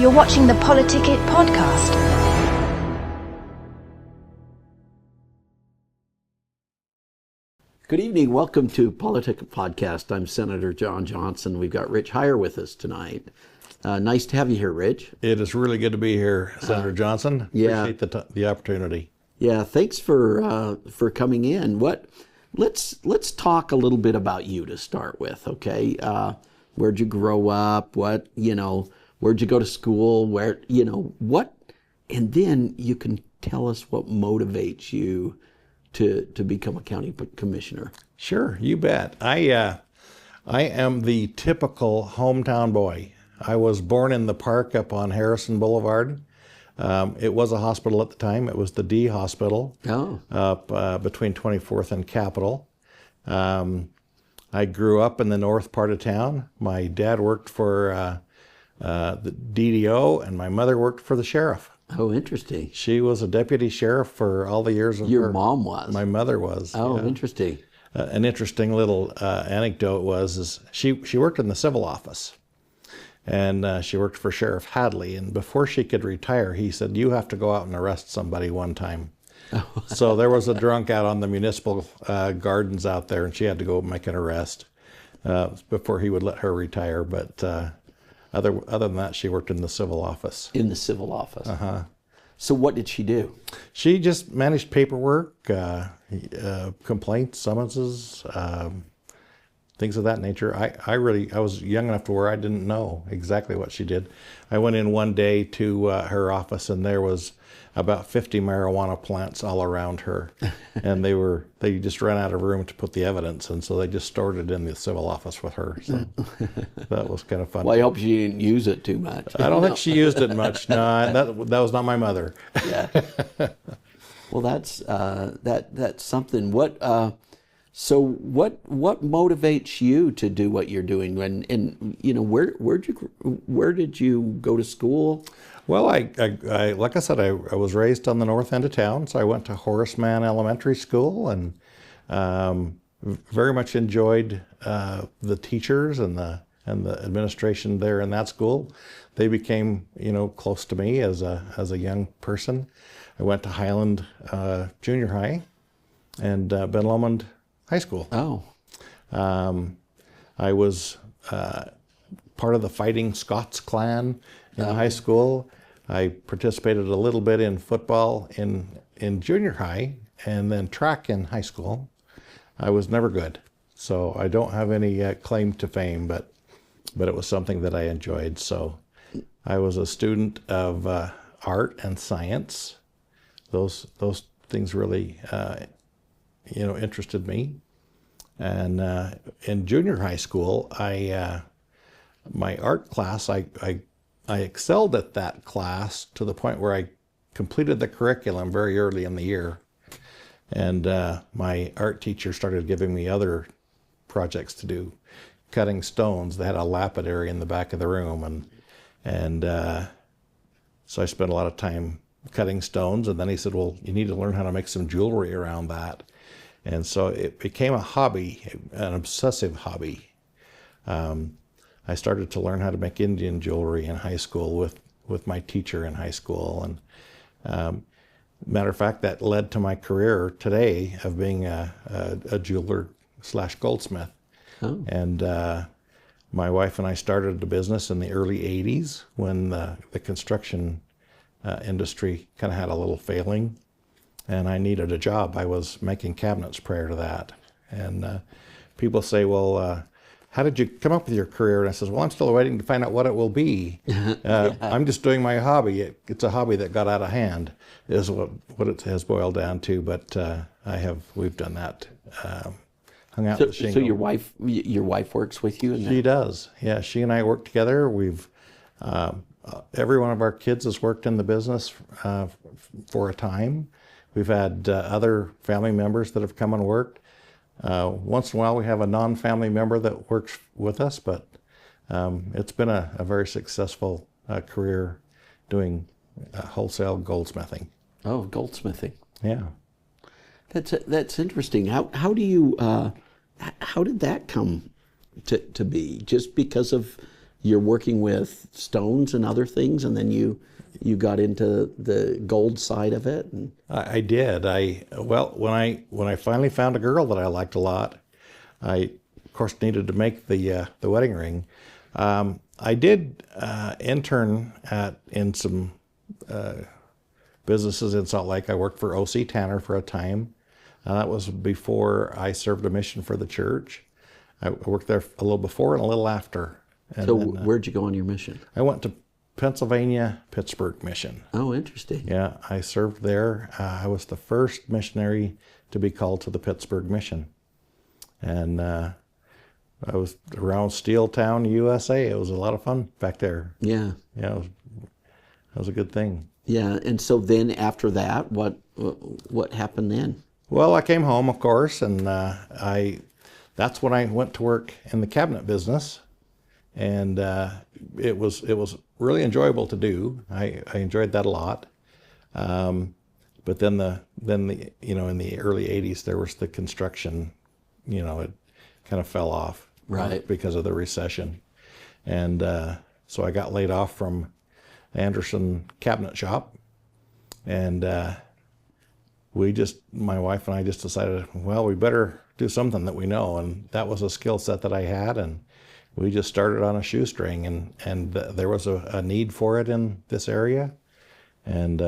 You're watching the PoliticIt Podcast. Good evening. Welcome to PoliticIt Podcast. I'm Senator John Johnson. We've got Rich Hyer with us tonight. Nice to have you here, Rich. It is really good to be here, Senator Johnson. Yeah. Appreciate the opportunity. Yeah, thanks for coming in. Let's talk a little bit about you to start with, okay? Where'd you grow up? Where'd you go to school? What? And then you can tell us what motivates you to become a county commissioner. Sure, you bet. I am the typical hometown boy. I was born in the park up on Harrison Boulevard. It was a hospital at the time. It was the D Hospital up between 24th and Capitol. I grew up in the north part of town. My dad worked for the DDO, and my mother worked for the sheriff. Oh, interesting. She was a deputy sheriff for all the years of Your mom was? My mother was. Oh, yeah. Interesting. An interesting little anecdote was she worked in the civil office, and she worked for Sheriff Hadley. And before she could retire, he said, "You have to go out and arrest somebody one time." So there was a drunk out on the municipal gardens out there, and she had to go make an arrest before he would let her retire. But other than that, she worked in the civil office. In the civil office. Uh-huh. So what did she do? She just managed paperwork, complaints, summonses, things of that nature. I was young enough to where I didn't know exactly what she did. I went in one day to her office, and there was about 50 marijuana plants all around her, and they just ran out of room to put the evidence, and so they just stored it in the civil office with her. So that was kind of fun. Well, I hope she didn't use it too much. I don't think she used it much. No, that was not my mother. Yeah. Well, that's something. So what motivates you to do what you're doing? And where did you go to school? Well, I like I said, I was raised on the north end of town, so I went to Horace Mann Elementary School, and very much enjoyed the teachers and the administration there in that school. They became close to me as a young person. I went to Highland Junior High and Ben Lomond High School. Oh. I was part of the Fighting Scots clan in high school. I participated a little bit in football in junior high, and then track in high school. I was never good, so I don't have any claim to fame, but it was something that I enjoyed. So I was a student of art and science. Those things really interested me. And in junior high school, my art class, I excelled at that class to the point where I completed the curriculum very early in the year. And my art teacher started giving me other projects to do, cutting stones. They had a lapidary in the back of the room, and so I spent a lot of time cutting stones. And then he said, "Well, you need to learn how to make some jewelry around that." And so it became a hobby, an obsessive hobby. I started to learn how to make Indian jewelry in high school with my teacher in high school. And matter of fact, that led to my career today of being a jeweler / goldsmith. Oh. And my wife and I started a business in the early 80s when the construction industry kind of had a little failing. And I needed a job. I was making cabinets prior to that. And people say, "Well, how did you come up with your career?" And I says, "Well, I'm still waiting to find out what it will be. I'm just doing my hobby. It's a hobby that got out of hand, is what it has boiled down to. But we've done that. Hung out with Shingle. So your wife works with you? She does. Yeah, she and I work together. We've every one of our kids has worked in the business for a time. We've had other family members that have come and worked. Once in a while we have a non-family member that works with us, but it's been a very successful career doing wholesale goldsmithing. Oh, goldsmithing. Yeah. That's interesting. How do you how did that come to be? Just because of you're working with stones and other things, and then you got into the gold side of it. And I did. When I finally found a girl that I liked a lot, I of course needed to make the wedding ring. I did intern in some businesses in Salt Lake. I worked for O.C. Tanner for a time. That was before I served a mission for the church. I worked there a little before and a little after. And so then, where'd you go on your mission? I went to Pennsylvania, Pittsburgh mission. Oh, interesting. Yeah, I served there. I was the first missionary to be called to the Pittsburgh mission. And I was around Steeltown, USA. It was a lot of fun back there. Yeah. Yeah, that was a good thing. Yeah, and so then after that, what happened then? Well, I came home, of course, and that's when I went to work in the cabinet business, and it was really enjoyable to do. I enjoyed that a lot. But then the in the early '80s there was the construction, it kind of fell off, right, because of the recession, and so I got laid off from Anderson Cabinet Shop, and my wife and I just decided, well, we better do something that we know, and that was a skill set that I had, and we just started on a shoestring, and there was a need for it in this area, and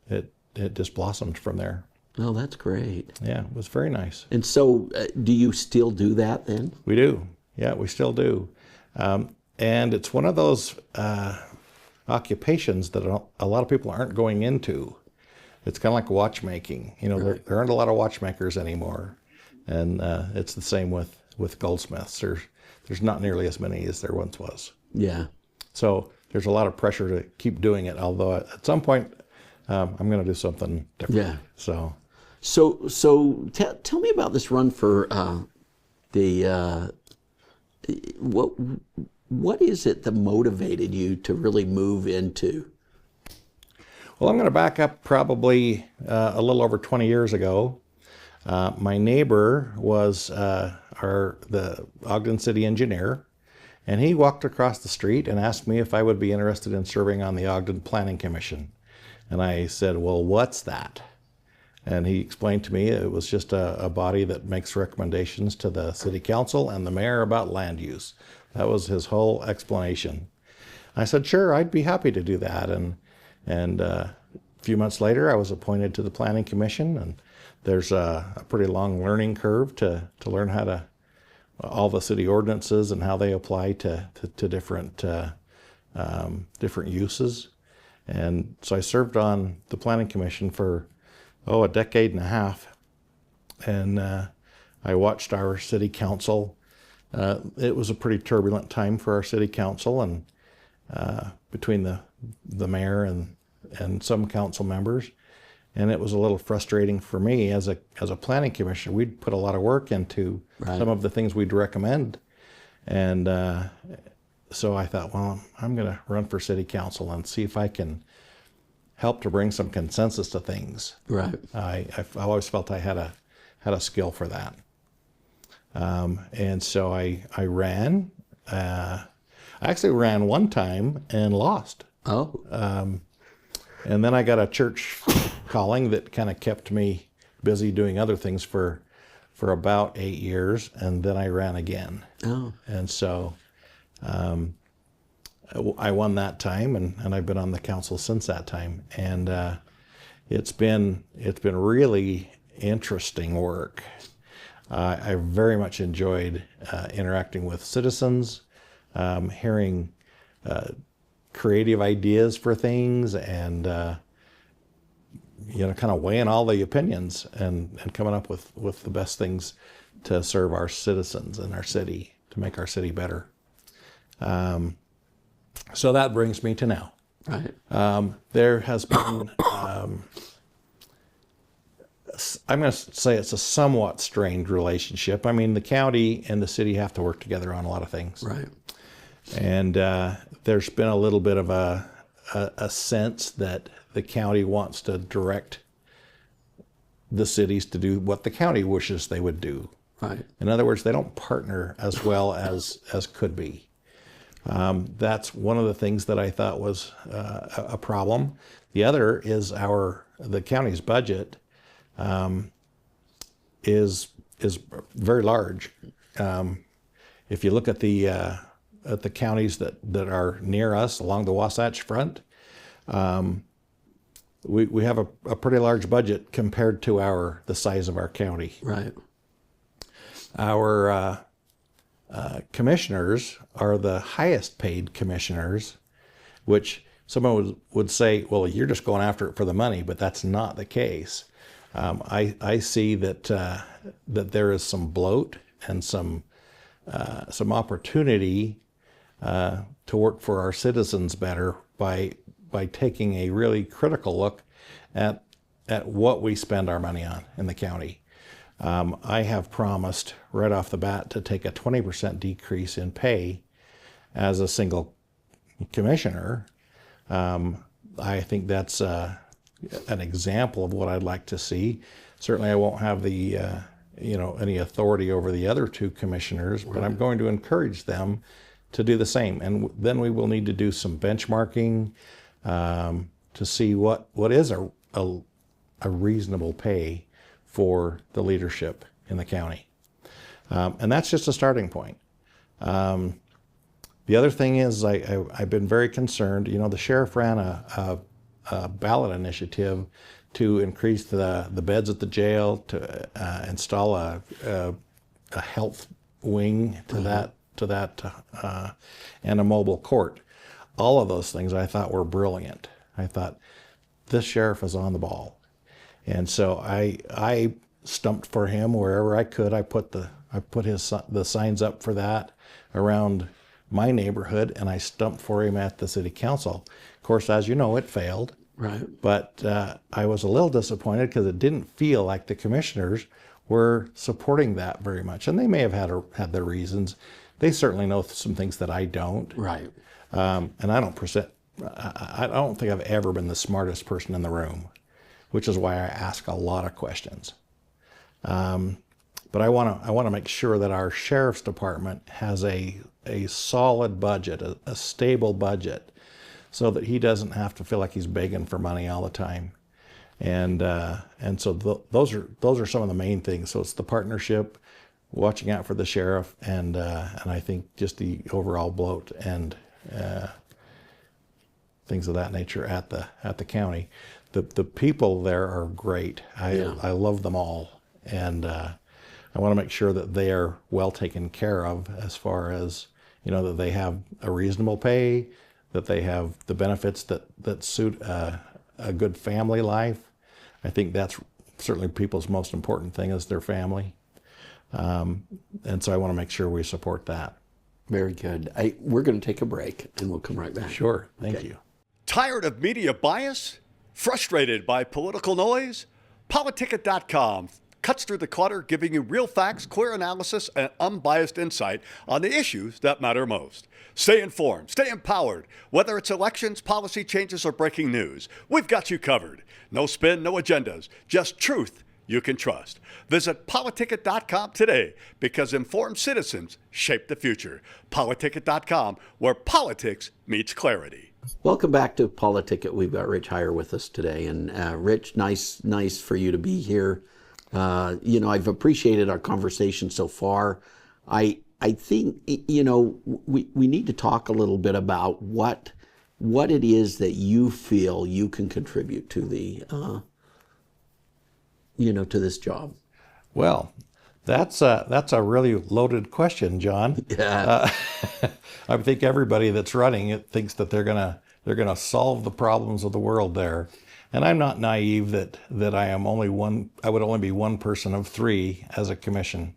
it just blossomed from there. Oh, that's great. Yeah, it was very nice. And so do you still do that then? We do. Yeah, we still do. And it's one of those occupations that a lot of people aren't going into. It's kind of like watchmaking. Right. There aren't a lot of watchmakers anymore. And it's the same with goldsmiths. There's not nearly as many as there once was. Yeah. So there's a lot of pressure to keep doing it, although at some point I'm going to do something different. Yeah. So Tell me about this run for what is it that motivated you to really move into? Well, I'm going to back up probably a little over 20 years ago. My neighbor was the Ogden City engineer, and he walked across the street and asked me if I would be interested in serving on the Ogden Planning Commission. And I said, well, what's that? And he explained to me it was just a body that makes recommendations to the city council and the mayor about land use. That was his whole explanation. I said, sure, I'd be happy to do that. And a few months later, I was appointed to the Planning Commission, and there's a pretty long learning curve to learn how to, all the city ordinances and how they apply to different uses. And so I served on the Planning Commission for, a decade and a half. And I watched our city council. It was a pretty turbulent time for our city council, and between the mayor and some council members. And it was a little frustrating for me as a planning commissioner. We'd put a lot of work into some of the things we'd recommend. And so I thought, well, I'm going to run for city council and see if I can help to bring some consensus to things. Right. I've always felt I had a skill for that. And so I ran. I actually ran one time and lost. Oh. And then I got a church calling that kind of kept me busy doing other things for about 8 years, and then I ran again. Oh. And so I won that time, and I've been on the council since that time. And it's been really interesting work. I very much enjoyed interacting with citizens, hearing creative ideas for things, and kind of weighing all the opinions and coming up with the best things to serve our citizens and our city, to make our city better. So that brings me to now. Right. There has been, I'm going to say it's a somewhat strained relationship. I mean, the county and the city have to work together on a lot of things. Right. And there's been a little bit of a sense that the county wants to direct the cities to do what the county wishes they would do. Right. In other words, they don't partner as well as could be. That's one of the things that I thought was a problem. The other is the county's budget is very large. If you look at the counties that are near us along the Wasatch Front, we have a pretty large budget compared to the size of our county. Right. Our commissioners are the highest paid commissioners, which someone would say, well, you're just going after it for the money, but that's not the case. I see that there is some bloat and some opportunity to work for our citizens better by taking a really critical look at what we spend our money on in the county. I have promised right off the bat to take a 20% decrease in pay as a single commissioner. I think that's an example of what I'd like to see. Certainly I won't have the any authority over the other two commissioners, but I'm going to encourage them to do the same. And then we will need to do some benchmarking to see what is a reasonable pay for the leadership in the county. And that's just a starting point. The other thing is I've been very concerned. The sheriff ran a ballot initiative to increase the beds at the jail, to install a health wing to that, and a mobile court. All of those things I thought were brilliant. I thought this sheriff is on the ball, and so I stumped for him wherever I could. I put the signs up for that around my neighborhood, and I stumped for him at the city council. Of course, as you know, it failed. Right. But I was a little disappointed because it didn't feel like the commissioners were supporting that very much, and they may have had their reasons. They certainly know some things that I don't. Right. And I don't think I've ever been the smartest person in the room, which is why I ask a lot of questions. But I want to make sure that our sheriff's department has a solid budget, a stable budget, so that he doesn't have to feel like he's begging for money all the time. And so those are some of the main things. So it's the partnership, watching out for the sheriff, and I think just the overall bloat and things of that nature at the county. The people there are great. I love them all, and I want to make sure that they are well taken care of, as far as that they have a reasonable pay, that they have the benefits that suit a good family life. I think that's certainly people's most important thing, is their family. And so I want to make sure we support that. Very good. We're going to take a break, and we'll come right back. Sure. Thank you. Tired of media bias? Frustrated by political noise? PoliticIt.com cuts through the clutter, giving you real facts, clear analysis, and unbiased insight on the issues that matter most. Stay informed, stay empowered. Whether it's elections, policy changes, or breaking news, we've got you covered. No spin, no agendas, just truth you can trust. Visit PoliticIt.com today, because informed citizens shape the future. PoliticIt.com, where politics meets clarity. Welcome back to PoliticIt. We've got Rich Hyer with us today, and Rich, nice for you to be here. I've appreciated our conversation so far. I think we need to talk a little bit about what it is that you feel you can contribute to the to this job. Well, that's a really loaded question, John. Yeah. I think everybody that's running it thinks that they're gonna solve the problems of the world there. And I'm not naive that I would only be one person of three as a commission.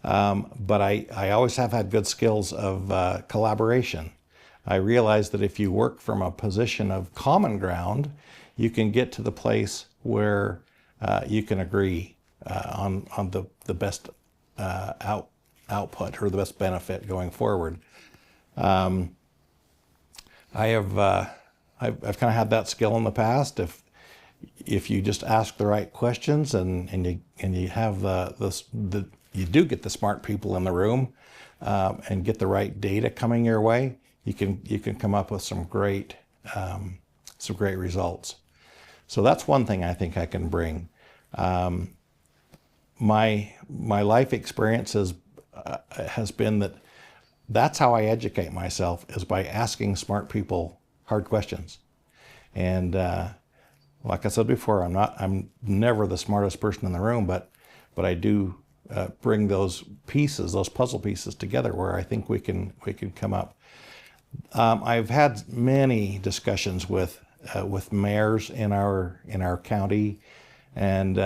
But I always have had good skills of collaboration. I realize that if you work from a position of common ground, you can get to the place where you can agree on the best output or the best benefit going forward. I've kind of had that skill in the past. If you just ask the right questions and you have the you do get the smart people in the room and get the right data coming your way, you can come up with some great results. So that's one thing I think I can bring. My life experience has been that's how I educate myself, is by asking smart people hard questions. And like I said before, I'm never the smartest person in the room, but I do bring those puzzle pieces together where I think we can come up. I've had many discussions with mayors in our county, and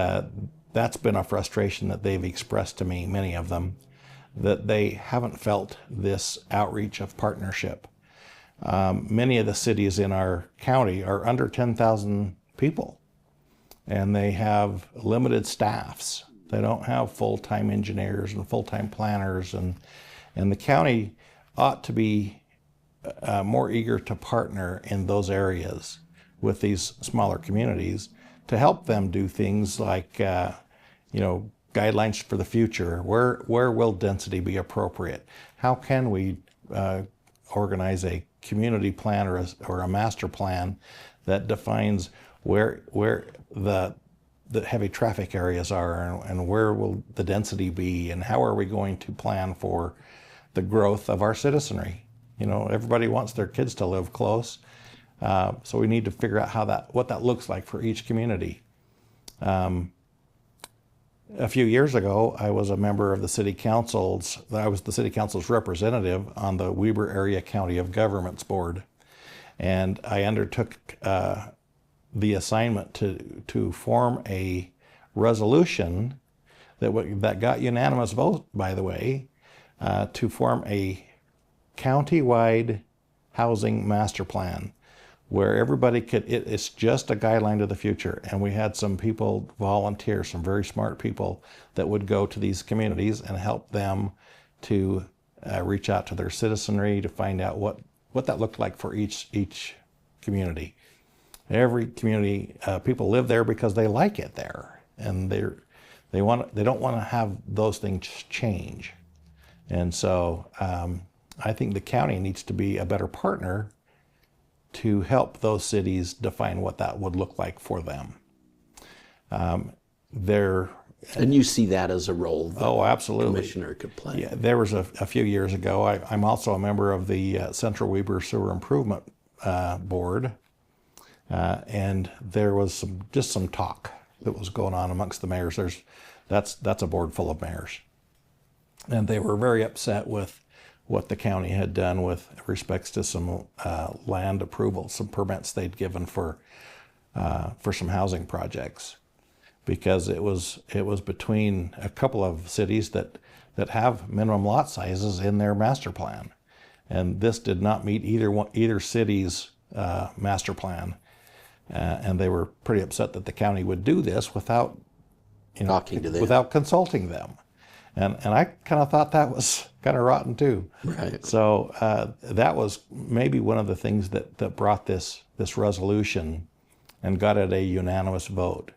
that's been a frustration that they've expressed to me, many of them, that they haven't felt this outreach of partnership. Many of the cities in our county are under 10,000 people, and they have limited staffs. They don't have full-time engineers and full-time planners, and the county ought to be more eager to partner in those areas with these smaller communities to help them do things like, guidelines for the future. Where will density be appropriate? How can we organize a community plan or a master plan that defines where the heavy traffic areas are, and where will the density be, and how are we going to plan for the growth of our citizenry? Everybody wants their kids to live close, so we need to figure out what that looks like for each community. A few years ago, I was a member of the city council's. I was the city council's representative on the Weber Area County of Governments Board, and I undertook the assignment to form a resolution that got unanimous vote, by the way, to form a countywide housing master plan where everybody it's just a guideline to the future. And we had some people volunteer, some very smart people that would go to these communities and help them to reach out to their citizenry to find out what that looked like for each community. Every community, people live there because they like it there, and they don't want to have those things change. And so I think the county needs to be a better partner to help those cities define what that would look like for them. And you see that as a role that absolutely. the commissioner could play. Yeah, there was a few years ago, I'm also a member of the Central Weber Sewer Improvement Board, and there was some talk that was going on amongst the mayors. That's a board full of mayors, and they were very upset with what the county had done with respects to some land approval, some permits they'd given for some housing projects, because it was between a couple of cities that have minimum lot sizes in their master plan, and this did not meet either city's master plan, and they were pretty upset that the county would do this without without consulting them. And I kind of thought that was kind of rotten too. Right. So that was maybe one of the things that brought this resolution and got it a unanimous vote.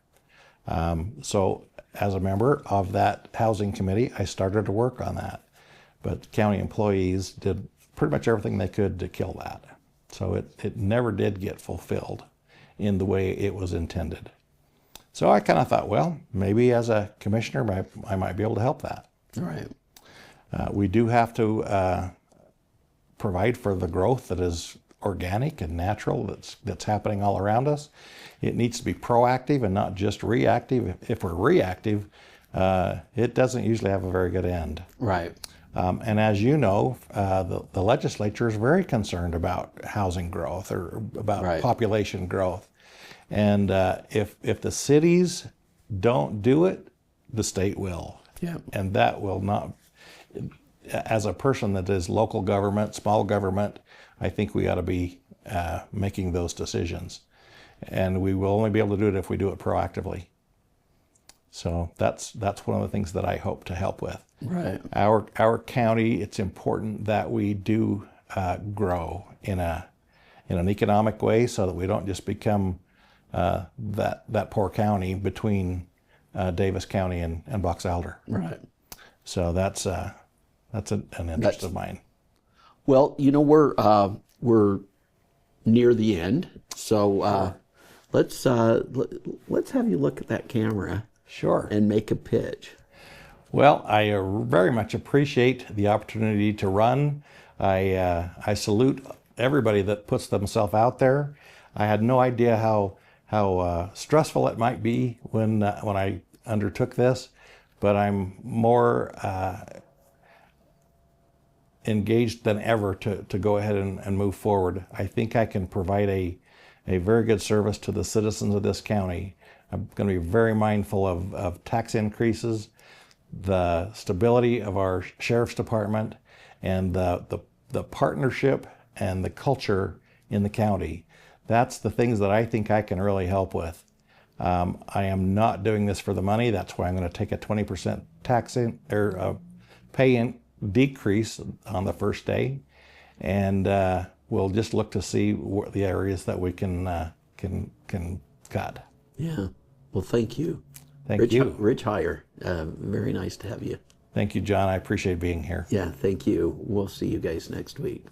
So as a member of that housing committee, I started to work on that. But county employees did pretty much everything they could to kill that. So it never did get fulfilled in the way it was intended. So I kind of thought, well, maybe as a commissioner, I might be able to help that. All right. We do have to provide for the growth that is organic and natural that's happening all around us. It needs to be proactive and not just reactive. If we're reactive, it doesn't usually have a very good end. Right. And as you know, the legislature is very concerned about housing growth or about population growth. And if the cities don't do it, the state will. Yeah. And that will not, as a person that is local government, small government, I think we ought to be making those decisions. And we will only be able to do it if we do it proactively. So that's one of the things that I hope to help with. Right. Our county, it's important that we do grow in an economic way, so that we don't just become that poor county between Davis County and Box Elder. Right. So that's an interest of mine. Well, we're near the end, so let's have you look at that camera. Sure. And make a pitch. Well, I very much appreciate the opportunity to run. I salute everybody that puts themselves out there. I had no idea how stressful it might be when I undertook this, but I'm more engaged than ever to go ahead and move forward. I think I can provide a very good service to the citizens of this county. I'm going to be very mindful of tax increases, the stability of our sheriff's department, and the partnership and the culture in the county. That's the things that I think I can really help with. I am not doing this for the money. That's why I'm going to take a 20% pay decrease on the first day, and we'll just look to see the areas that we can cut. Yeah. Well, thank you. Thank you. Rich Hyer. Very nice to have you. Thank you, John. I appreciate being here. Yeah, thank you. We'll see you guys next week.